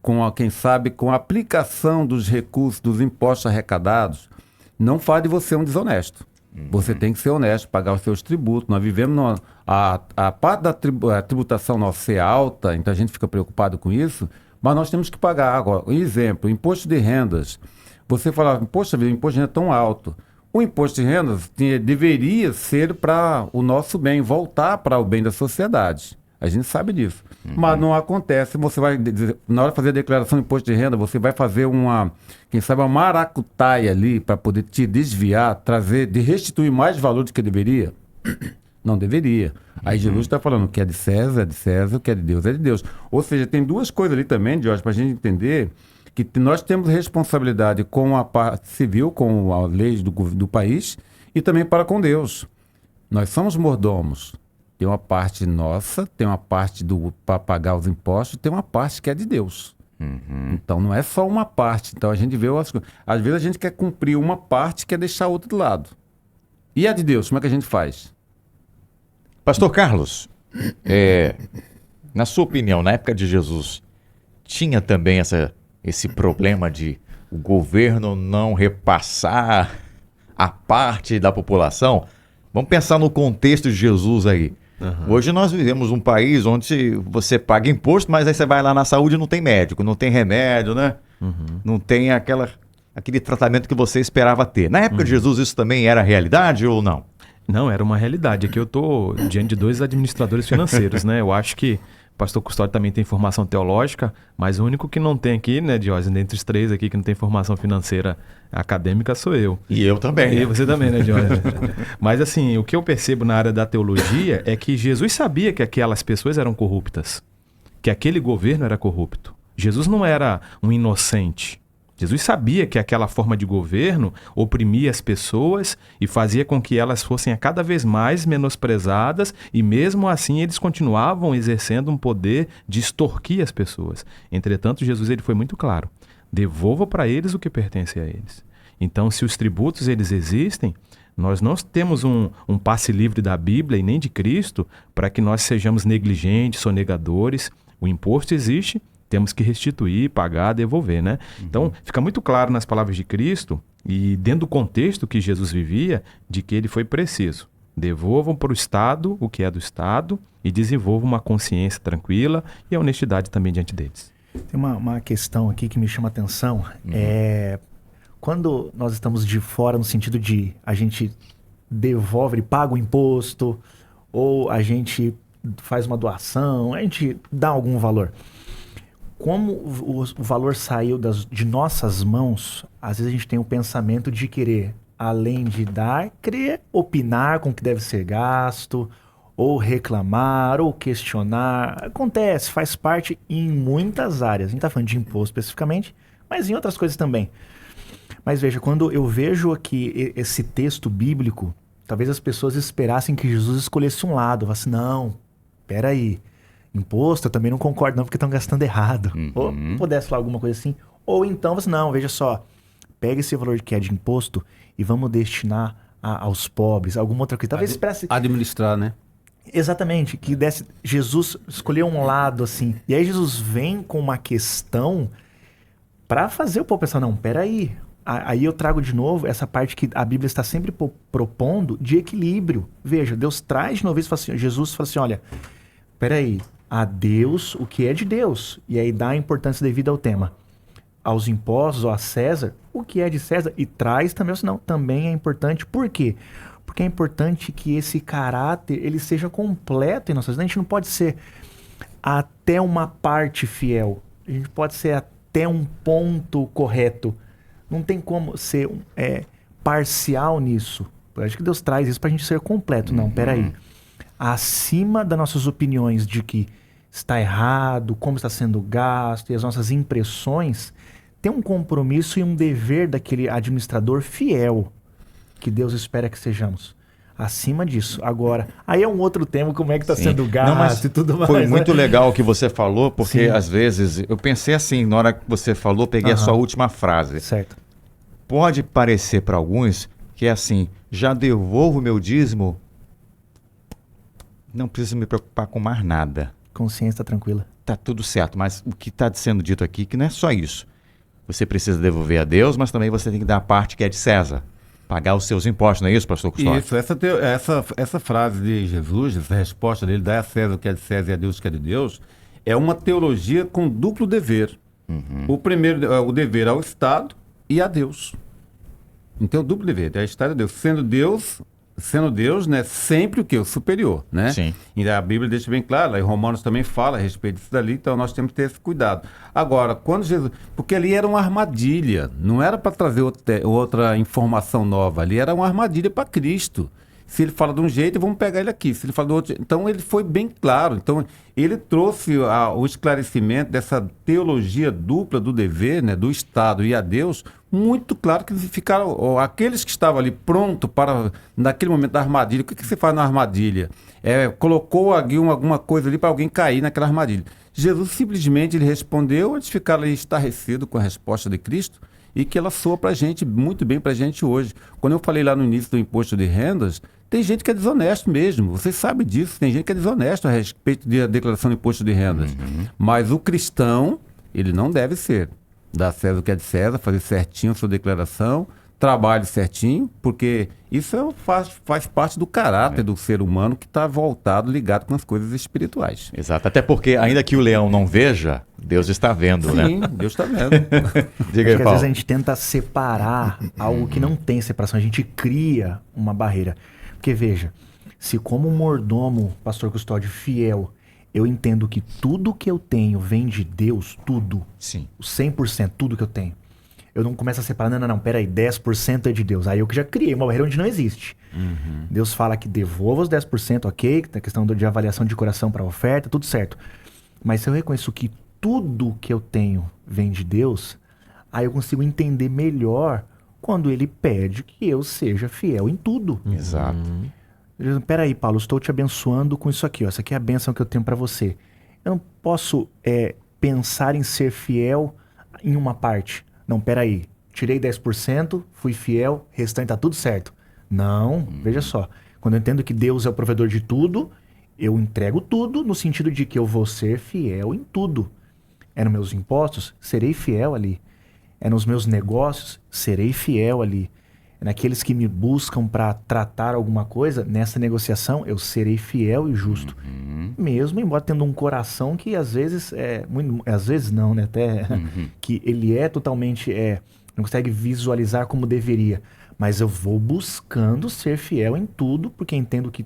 com quem sabe, com a aplicação dos recursos, dos impostos arrecadados, não faz de você um desonesto. Você tem que ser honesto, pagar os seus tributos. Nós vivemos a parte da tributação nossa é alta, então a gente fica preocupado com isso, mas nós temos que pagar. Agora, um exemplo, imposto de rendas. Você fala, poxa vida, o imposto de renda é tão alto. O imposto de rendas deveria ser para o nosso bem, voltar para o bem da sociedade. A gente sabe disso. Mas não acontece. Você vai, na hora de fazer a declaração de imposto de renda, você vai fazer quem sabe, uma maracutaia ali para poder te desviar, restituir mais valor do que deveria? Não deveria. Aí Jesus está falando, o que é de César, o que é de Deus, é de Deus. Ou seja, tem duas coisas ali também, Jorge, para a gente entender que nós temos responsabilidade com a parte civil, com as leis do país, e também para com Deus. Nós somos mordomos. Tem uma parte nossa, tem uma parte para pagar os impostos, tem uma parte que é de Deus. Então não é só uma parte. Então a gente vê as coisas. Às vezes a gente quer cumprir uma parte, quer deixar a outra de lado. E a de Deus, como é que a gente faz? Pastor Carlos, na sua opinião, na época de Jesus, tinha também esse problema de o governo não repassar a parte da população? Vamos pensar no contexto de Jesus aí. Hoje nós vivemos um país onde você paga imposto, mas aí você vai lá na saúde e não tem médico, não tem remédio, né? Não tem aquele tratamento que você esperava ter. Na época de Jesus isso também era realidade ou não? Não, era uma realidade. Aqui eu estou diante de 2 administradores financeiros, né? Eu acho que o pastor Custódio também tem formação teológica, mas o único que não tem aqui, né, Diógenes, dentre os 3 aqui que não tem formação financeira acadêmica sou eu. E eu também. E você também, né, Diógenes? Mas assim, o que eu percebo na área da teologia é que Jesus sabia que aquelas pessoas eram corruptas, que aquele governo era corrupto. Jesus não era um inocente. Jesus sabia que aquela forma de governo oprimia as pessoas e fazia com que elas fossem a cada vez mais menosprezadas, e mesmo assim eles continuavam exercendo um poder de extorquir as pessoas. Entretanto, Jesus ele foi muito claro: devolva para eles o que pertence a eles. Então, se os tributos eles existem, nós não temos um passe livre da Bíblia e nem de Cristo para que nós sejamos negligentes, sonegadores. O imposto existe, temos que restituir, pagar, devolver, né? Então, fica muito claro nas palavras de Cristo e dentro do contexto que Jesus vivia, de que ele foi preciso. Devolvam para o Estado o que é do Estado e desenvolvam uma consciência tranquila e a honestidade também diante deles. Tem uma questão aqui que me chama a atenção. Quando nós estamos de fora, no sentido de a gente devolve, paga o imposto, ou a gente faz uma doação, a gente dá algum valor. Como o valor saiu de nossas mãos, às vezes a gente tem o pensamento de querer, além de dar, querer opinar com o que deve ser gasto, ou reclamar, ou questionar. Acontece, faz parte em muitas áreas. A gente está falando de imposto especificamente, mas em outras coisas também. Mas veja, quando eu vejo aqui esse texto bíblico, talvez as pessoas esperassem que Jesus escolhesse um lado. Falasse, não, peraí. Imposto, eu também não concordo não, porque estão gastando errado. Ou pudesse falar alguma coisa assim. Ou então, você não, veja só, pega esse valor que é de imposto e vamos destinar aos pobres, alguma outra coisa. Talvez esperasse... Administrar, né? Exatamente, que desse... Jesus escolheu um lado assim. E aí Jesus vem com uma questão para fazer o povo pensar, não, peraí. Aí eu trago de novo essa parte que a Bíblia está sempre propondo de equilíbrio. Veja, Deus traz de novo isso, assim, Jesus fala assim, olha, peraí, a Deus o que é de Deus. E aí dá a importância devida ao tema. Aos impostos, ou a César, o que é de César. E traz também, senão também é importante. Por quê? Porque é importante que esse caráter ele seja completo em nossas vidas. A gente não pode ser até uma parte fiel. A gente pode ser até um ponto correto. Não tem como ser parcial nisso. Eu acho que Deus traz isso para a gente ser completo. Não, peraí. Acima das nossas opiniões de que está errado, como está sendo gasto e as nossas impressões, tem um compromisso e um dever daquele administrador fiel que Deus espera que sejamos. Acima disso. Agora, aí é um outro tema, como é que está sendo gasto e tudo mais. Foi muito legal o que você falou, porque às vezes, eu pensei assim, na hora que você falou, peguei a sua última frase. Certo. Pode parecer para alguns que é assim, já devolvo o meu dízimo, não preciso me preocupar com mais nada. Consciência está tranquila. Tá tudo certo, mas o que está sendo dito aqui que não é só isso. Você precisa devolver a Deus, mas também você tem que dar a parte que é de César. Pagar os seus impostos, não é isso, pastor Custódio? Isso, essa frase de Jesus, essa resposta dele, dá a César o que é de César e a Deus o que é de Deus, é uma teologia com duplo dever. O primeiro, o dever ao Estado e a Deus. Então, o duplo dever, é Estado e a Deus. Sendo Deus, né, sempre o quê? O superior, né? Sim. E a Bíblia deixa bem claro, e Romanos também fala a respeito disso dali, então nós temos que ter esse cuidado. Agora, quando Jesus... Porque ali era uma armadilha, não era para trazer outra informação nova, ali era uma armadilha para Cristo. Se ele fala de um jeito, vamos pegar ele aqui. Se ele fala do outro... Então, ele foi bem claro. Então, ele trouxe o esclarecimento dessa teologia dupla do dever, né, do Estado e a Deus, muito claro que ficaram... Aqueles que estavam ali prontos para, naquele momento da armadilha, o que você faz na armadilha? Colocou alguma coisa ali para alguém cair naquela armadilha. Jesus simplesmente ele respondeu, eles ficaram ali estarrecidos com a resposta de Cristo, e que ela soa para a gente, muito bem para a gente hoje. Quando eu falei lá no início do imposto de rendas, tem gente que é desonesto mesmo, você sabe disso, tem gente que é desonesto a respeito da declaração do imposto de rendas. Mas o cristão, ele não deve ser. Dar a César o que é de César, fazer certinho a sua declaração, trabalhe certinho, porque isso faz parte do caráter do ser humano que está voltado, ligado com as coisas espirituais. Exato, até porque ainda que o leão não veja, Deus está vendo, né? Sim, Deus está vendo. Diga aí, Acho que às Paulo. vezes a gente tenta separar algo que não tem separação, a gente cria uma barreira. Porque veja, se como mordomo, pastor Custódio, fiel, eu entendo que tudo que eu tenho vem de Deus, tudo, sim, 100%, tudo que eu tenho. Eu não começo a separar, não, peraí, 10% é de Deus. Aí eu que já criei uma barreira onde não existe. Deus fala que devolva os 10%, ok, tem a questão de avaliação de coração para oferta, tudo certo. Mas se eu reconheço que tudo que eu tenho vem de Deus, aí eu consigo entender melhor quando ele pede que eu seja fiel em tudo. Exato. Peraí, Paulo, estou te abençoando com isso aqui, ó. Essa aqui é a bênção que eu tenho para você. Eu não posso pensar em ser fiel em uma parte. Não, peraí, tirei 10%, fui fiel, restante tá tudo certo. Não, veja só. Quando eu entendo que Deus é o provedor de tudo, eu entrego tudo no sentido de que eu vou ser fiel em tudo. É nos meus impostos, serei fiel ali. É nos meus negócios, serei fiel ali. É naqueles que me buscam para tratar alguma coisa, nessa negociação eu serei fiel e justo. Mesmo embora tendo um coração que às vezes às vezes não, né? Até que ele é totalmente não consegue visualizar como deveria. Mas eu vou buscando ser fiel em tudo, porque entendo que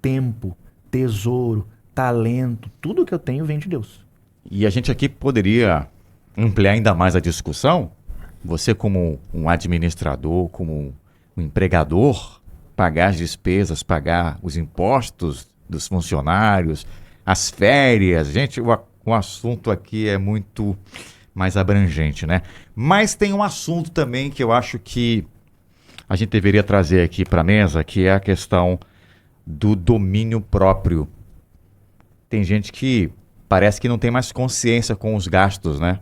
tempo, tesouro, talento, tudo que eu tenho vem de Deus. E a gente aqui poderia ampliar ainda mais a discussão. Você como um administrador, como um empregador, pagar as despesas, pagar os impostos dos funcionários, as férias. Gente, o assunto aqui é muito mais abrangente, né? Mas tem um assunto também que eu acho que a gente deveria trazer aqui para a mesa, que é a questão do domínio próprio. Tem gente que parece que não tem mais consciência com os gastos, né?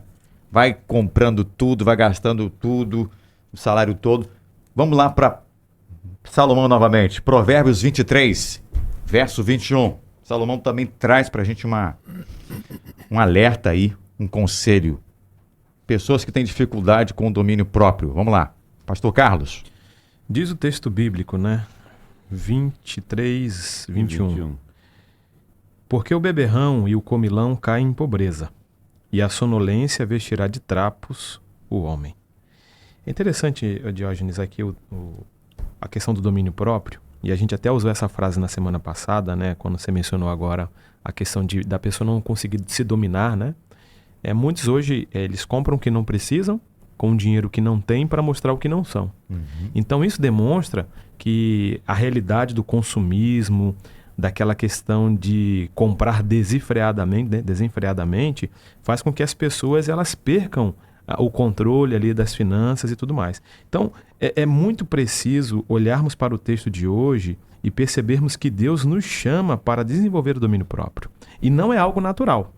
Vai comprando tudo, vai gastando tudo, o salário todo. Vamos lá para Salomão novamente. Provérbios 23, verso 21. Salomão também traz para a gente um alerta aí, um conselho. Pessoas que têm dificuldade com o domínio próprio. Vamos lá. Pastor Carlos. Diz o texto bíblico, né? 23, 21. Porque o beberrão e o comilão caem em pobreza, e a sonolência vestirá de trapos o homem. É interessante, Diógenes, aqui a questão do domínio próprio, e a gente até usou essa frase na semana passada, né, quando você mencionou agora a questão da pessoa não conseguir se dominar, né? Muitos hoje, eles compram o que não precisam, com dinheiro que não tem, para mostrar o que não são. Então isso demonstra que a realidade do consumismo, daquela questão de comprar desenfreadamente, faz com que as pessoas elas percam o controle ali das finanças e tudo mais. Então, é muito preciso olharmos para o texto de hoje e percebermos que Deus nos chama para desenvolver o domínio próprio. E não é algo natural.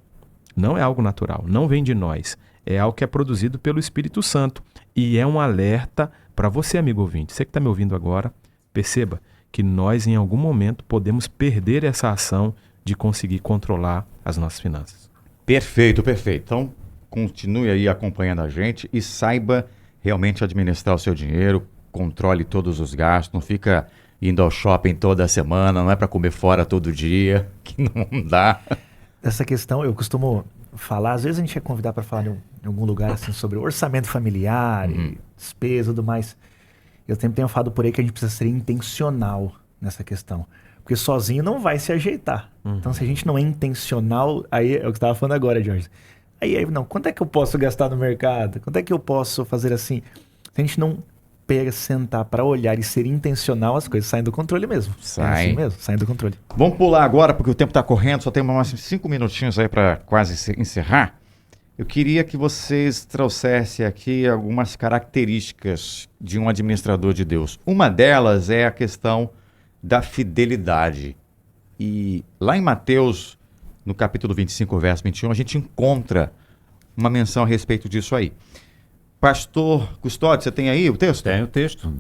Não é algo natural. Não vem de nós. É algo que é produzido pelo Espírito Santo. E é um alerta para você, amigo ouvinte. Você que está me ouvindo agora, perceba que nós, em algum momento, podemos perder essa ação de conseguir controlar as nossas finanças. Perfeito, perfeito. Então, continue aí acompanhando a gente e saiba realmente administrar o seu dinheiro, controle todos os gastos, não fica indo ao shopping toda semana, não é para comer fora todo dia, que não dá. Essa questão, eu costumo falar, às vezes a gente é convidado para falar em algum lugar assim, sobre orçamento familiar, e despesa e tudo mais. Eu sempre tenho falado por aí que a gente precisa ser intencional nessa questão. Porque sozinho não vai se ajeitar. Então, se a gente não é intencional, aí é o que você estava falando agora, Jorge. Aí, não, quanto é que eu posso gastar no mercado? Quanto é que eu posso fazer assim? Se a gente não pega, sentar para olhar e ser intencional, as coisas saem do controle mesmo. Sai. É assim mesmo, saem do controle. Vamos pular agora, porque o tempo está correndo, só temos mais 5 minutinhos aí para quase encerrar. Eu queria que vocês trouxessem aqui algumas características de um administrador de Deus. Uma delas é a questão da fidelidade. E lá em Mateus, no capítulo 25, verso 21, a gente encontra uma menção a respeito disso aí. Pastor Custódio, você tem aí o texto? Tem o texto.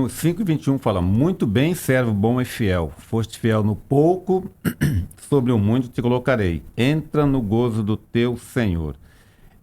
5 e 21 fala: muito bem, servo bom e fiel. Foste fiel no pouco, sobre o muito te colocarei. Entra no gozo do teu Senhor.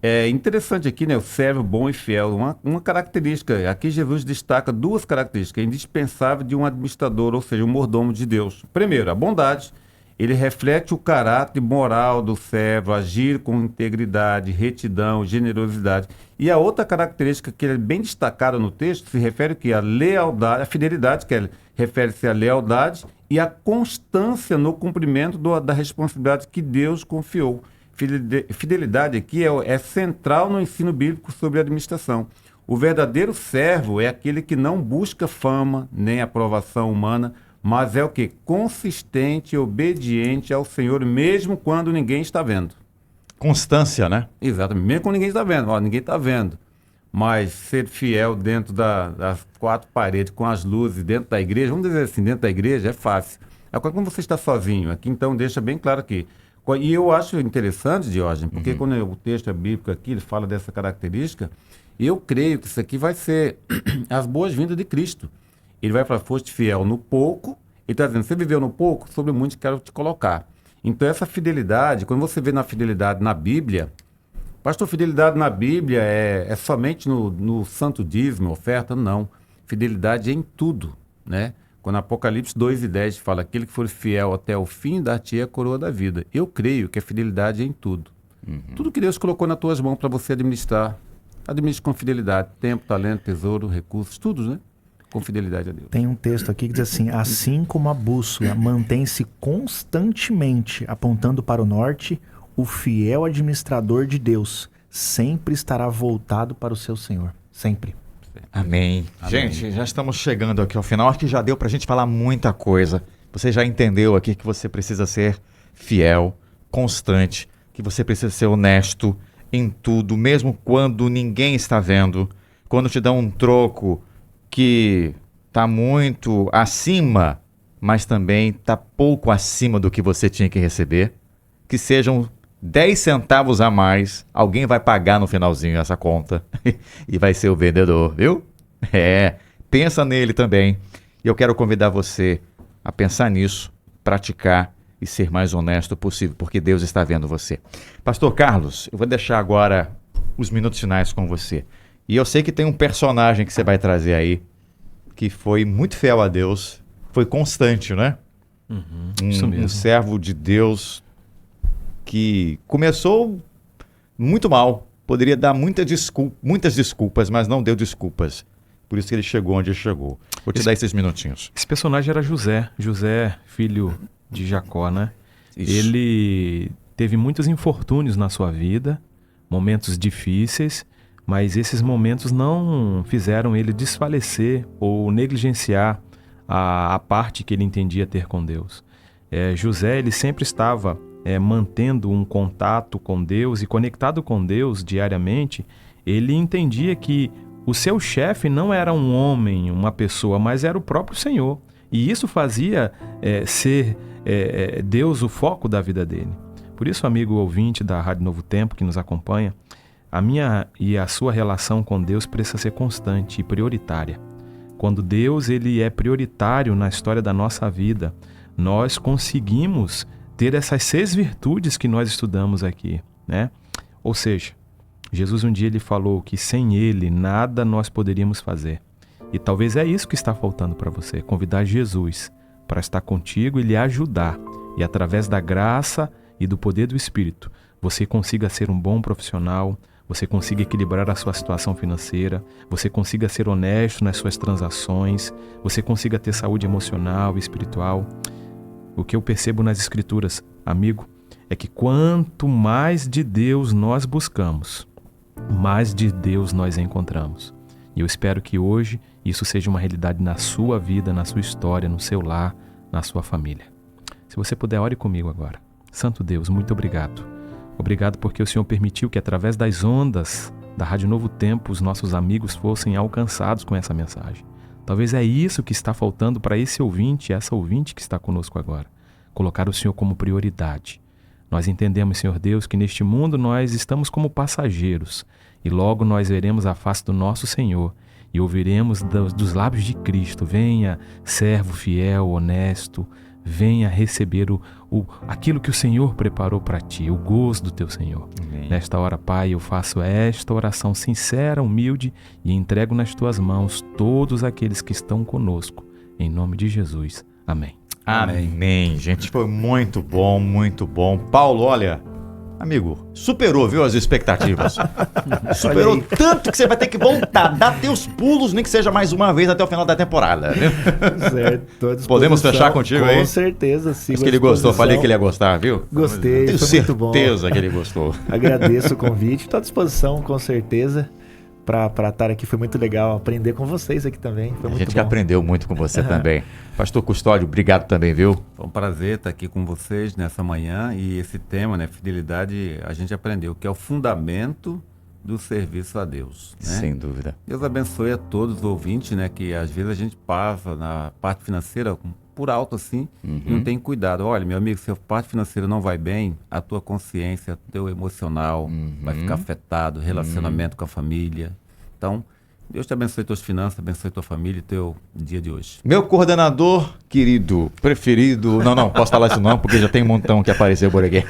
É interessante aqui, né? O servo bom e fiel. Uma característica. Aqui Jesus destaca 2 características indispensáveis de um administrador, ou seja, um mordomo de Deus. Primeiro, a bondade. Ele reflete o caráter moral do servo, agir com integridade, retidão, generosidade. E a outra característica que é bem destacada no texto se refere à lealdade, a fidelidade, que refere-se à lealdade e à constância no cumprimento da responsabilidade que Deus confiou. Fidelidade aqui é central no ensino bíblico sobre administração. O verdadeiro servo é aquele que não busca fama nem aprovação humana, mas é o que? Consistente e obediente ao Senhor, mesmo quando ninguém está vendo. Constância, né? Exatamente, mesmo quando ninguém está vendo. Ninguém está vendo. Mas ser fiel dentro das 4 paredes, com as luzes, dentro da igreja, vamos dizer assim, dentro da igreja é fácil. Agora, quando você está sozinho, aqui então deixa bem claro aqui. E eu acho interessante, Diógenes, porque quando o texto é bíblico aqui, ele fala dessa característica, eu creio que isso aqui vai ser as boas-vindas de Cristo. Ele vai falar: foste fiel no pouco, ele está dizendo: você viveu no pouco, sobre muito quero te colocar. Então essa fidelidade, quando você vê na fidelidade na Bíblia, pastor, fidelidade na Bíblia é somente no santo dízimo, oferta? Não. Fidelidade é em tudo, né? Quando Apocalipse 2:10 fala: aquele que for fiel até o fim, dar-te a coroa da vida. Eu creio que a fidelidade é em tudo. Tudo que Deus colocou nas tuas mãos para você administrar, administre com fidelidade. Tempo, talento, tesouro, recursos, tudo, né? Com fidelidade a Deus. Tem um texto aqui que diz assim: assim como a bússola mantém-se constantemente apontando para o norte, o fiel administrador de Deus sempre estará voltado para o seu Senhor. Sempre. Amém. Gente, já estamos chegando aqui ao final. Acho que já deu pra gente falar muita coisa. Você já entendeu aqui que você precisa ser fiel, constante, que você precisa ser honesto em tudo, mesmo quando ninguém está vendo. Quando te dão um troco que está muito acima, mas também está pouco acima do que você tinha que receber, que sejam 10 centavos a mais, alguém vai pagar no finalzinho essa conta e vai ser o vendedor, viu? Pensa nele também. E eu quero convidar você a pensar nisso, praticar e ser mais honesto possível, porque Deus está vendo você. Pastor Carlos, eu vou deixar agora os minutos finais com você. E eu sei que tem um personagem que você vai trazer aí, que foi muito fiel a Deus, foi constante, né? Isso mesmo. Um servo de Deus que começou muito mal, poderia dar muitas desculpas, mas não deu desculpas. Por isso que ele chegou onde ele chegou. Vou te dar esses minutinhos. Esse personagem era José, filho de Jacó, né? Isso. Ele teve muitos infortúnios na sua vida, momentos difíceis, mas esses momentos não fizeram ele desfalecer ou negligenciar a parte que ele entendia ter com Deus. José, ele sempre estava mantendo um contato com Deus e conectado com Deus diariamente. Ele entendia que o seu chefe não era um homem, uma pessoa, mas era o próprio Senhor. E isso fazia ser Deus o foco da vida dele. Por isso, amigo ouvinte da Rádio Novo Tempo que nos acompanha, a minha e a sua relação com Deus precisa ser constante e prioritária. Quando Deus ele é prioritário na história da nossa vida, nós conseguimos ter essas 6 virtudes que nós estudamos aqui, né? Ou seja, Jesus um dia ele falou que sem ele nada nós poderíamos fazer. E talvez é isso que está faltando para você, convidar Jesus para estar contigo e lhe ajudar. E através da graça e do poder do Espírito, você consiga ser um bom profissional, você consiga equilibrar a sua situação financeira, você consiga ser honesto nas suas transações, você consiga ter saúde emocional e espiritual. O que eu percebo nas Escrituras, amigo, é que quanto mais de Deus nós buscamos, mais de Deus nós encontramos. E eu espero que hoje isso seja uma realidade na sua vida, na sua história, no seu lar, na sua família. Se você puder, ore comigo agora. Santo Deus, muito obrigado. Obrigado porque o Senhor permitiu que através das ondas da Rádio Novo Tempo os nossos amigos fossem alcançados com essa mensagem. Talvez é isso que está faltando para esse ouvinte, essa ouvinte que está conosco agora. Colocar o Senhor como prioridade. Nós entendemos, Senhor Deus, que neste mundo nós estamos como passageiros e logo nós veremos a face do nosso Senhor e ouviremos dos lábios de Cristo: venha, servo fiel, honesto, venha receber aquilo que o Senhor preparou para ti, o gozo do teu Senhor. Amém. Nesta hora, Pai, eu faço esta oração sincera, humilde e entrego nas tuas mãos todos aqueles que estão conosco. Em nome de Jesus. Amém. Amém. Gente, foi muito bom, muito bom. Paulo, olha, amigo, superou, viu, as expectativas. Superou tanto que você vai ter que voltar, dar teus pulos, nem que seja mais uma vez até o final da temporada. Viu? Certo. Podemos fechar contigo aí? Com certeza, sim. Acho que ele gostou, falei que ele ia gostar, viu? Gostei, tenho foi muito bom. certeza que ele gostou. Agradeço o convite, estou à disposição, com certeza. Para estar aqui, foi muito legal aprender com vocês aqui também. Foi muito gente bom. Que aprendeu muito com você também. Pastor Custódio, obrigado também, viu? Foi um prazer estar aqui com vocês nessa manhã e esse tema, né, fidelidade, a gente aprendeu que é o fundamento do serviço a Deus, né? Sem dúvida. Deus abençoe a todos os ouvintes, né, que às vezes a gente passa na parte financeira por alto assim e não tem cuidado. Olha, meu amigo, se a parte financeira não vai bem, a tua consciência, o teu emocional vai ficar afetado, relacionamento com a família. Então, Deus te abençoe tuas finanças, abençoe tua família e teu dia de hoje. Meu coordenador querido, preferido... Não, posso falar isso não, porque já tem um montão que apareceu por aqui.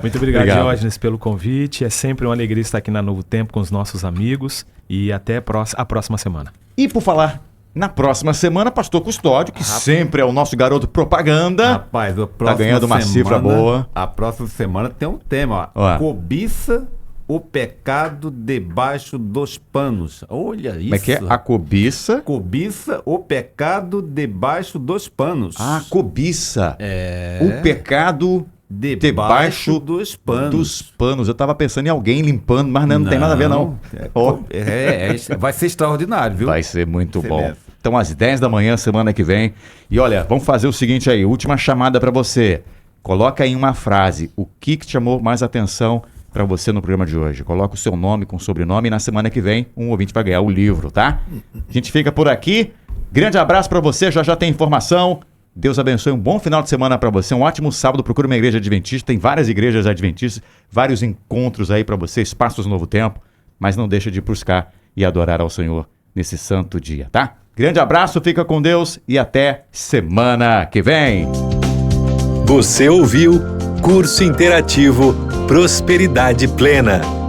Muito obrigado, Diógenes, pelo convite. É sempre uma alegria estar aqui na Novo Tempo com os nossos amigos e até a próxima semana. E por falar... Na próxima semana, Pastor Custódio, que sempre é o nosso garoto propaganda. Rapaz, tá ganhando uma cifra boa. A próxima semana tem um tema, ó. Cobiça, o pecado debaixo dos panos. Olha isso. Como é que é? A cobiça? Cobiça, o pecado debaixo dos panos. Ah, cobiça. O pecado... Debaixo dos panos. Eu tava pensando em alguém limpando, mas não tem nada a ver, não. Vai ser extraordinário, viu? Vai ser muito bom. Então, às 10 da manhã, semana que vem. E olha, vamos fazer o seguinte aí, última chamada para você. Coloca aí uma frase, o que te chamou mais atenção para você no programa de hoje. Coloca o seu nome com sobrenome e na semana que vem um ouvinte vai ganhar o livro, tá? A gente fica por aqui. Grande abraço para você, já tem informação. Deus abençoe, um bom final de semana para você, um ótimo sábado, procure uma igreja adventista, tem várias igrejas adventistas, vários encontros aí para você, espaços Novo Tempo, mas não deixa de buscar e adorar ao Senhor nesse santo dia, tá? Grande abraço, fica com Deus e até semana que vem. Você ouviu Curso Interativo Prosperidade Plena.